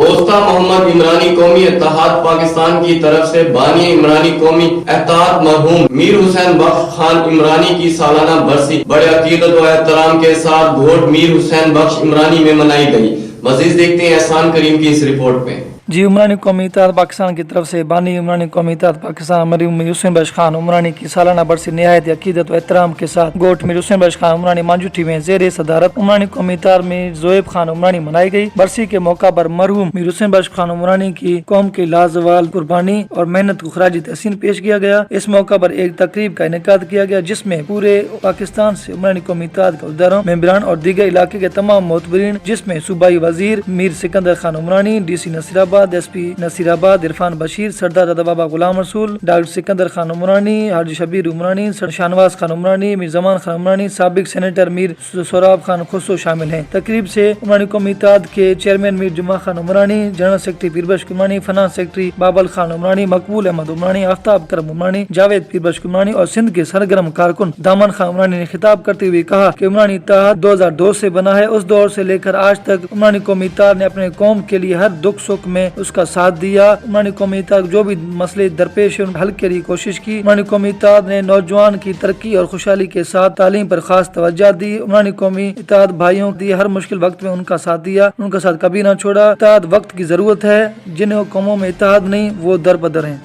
اوسطا محمد عمرانی قومی اتحاد پاکستان کی طرف سے بانی عمرانی قومی اتحاد مرحوم میر حسین بخش خان عمرانی کی سالانہ برسی بڑے عقیدت و احترام کے ساتھ گھوٹ میر حسین بخش عمرانی میں منائی گئی۔ مزید دیکھتے ہیں احسان کریم کی اس رپورٹ میں۔ جی، عمرانی قومی اتحاد پاکستان کی طرف سے بانی عمرانی قومی اتحاد پاکستان مرحوم میر حسین بخش خان عمرانی کی سالانہ برسی نہایت عقیدت و احترام کے ساتھ گوٹ میر حسین بخش خان عمرانی مانجوٹھی میں زیر صدارت عمرانی قومی اتحاد میں زویب خان عمرانی منائی گئی۔ برسی کے موقع پر مرحوم میر حسین بخش خان عمرانی کی قوم کی لازوال قربانی اور محنت کو خراج تحسین پیش کیا گیا۔ اس موقع پر ایک تقریب کا انعقاد کیا گیا جس میں پورے پاکستان سے عمرانی قومی اتحاد کے عہدیداروں، ممبران اور دیگر علاقے کے تمام معتبرین، جس میں صوبائی وزیر میر سکندر خان عمرانی، ڈی سی نصیر آباد، ایس پی نصیر آباد عرفان بشیر، سردار دادا بابا غلام رسول، ڈاکٹر سکندر خان عمرانی، حاجی شبیر عمرانی، شاہنواز خان عمرانی، میر زمان خان عمرانی، سابق سینیٹر میر سوراب خان خسرو شامل ہیں۔ تقریب سے عمرانی قومی اتحاد کے چیئرمین میر جمعہ خان عمرانی، جنرل سیکرٹری پیر بخش عمرانی، فنانس سیکرٹری بابل خان عمرانی، مقبول احمد عمرانی، آفتاب کرم عمرانی، جاوید پیر بخش عمرانی اور سندھ کے سرگرم کارکن دامن خان عمرانی نے خطاب کرتے ہوئے کہا کہ عمرانی اتحاد 2002 سے بنا ہے۔ اس دور سے لے کر آج تک عمرانی قومی اتحاد نے اپنے قوم کے لیے ہر دکھ سکھ میں اس کا ساتھ دیا۔ عمرانی قومی اتحاد جو بھی مسئلے درپیش ہیں ان حل کے لیے کوشش کی۔ عمرانی قومی اتحاد نے نوجوان کی ترقی اور خوشحالی کے ساتھ تعلیم پر خاص توجہ دی۔ عمرانی قومی اتحاد بھائیوں کی ہر مشکل وقت میں ان کا ساتھ دیا، ان کا ساتھ کبھی نہ چھوڑا۔ اتحاد وقت کی ضرورت ہے، جن قوموں میں اتحاد نہیں وہ در بدر ہیں۔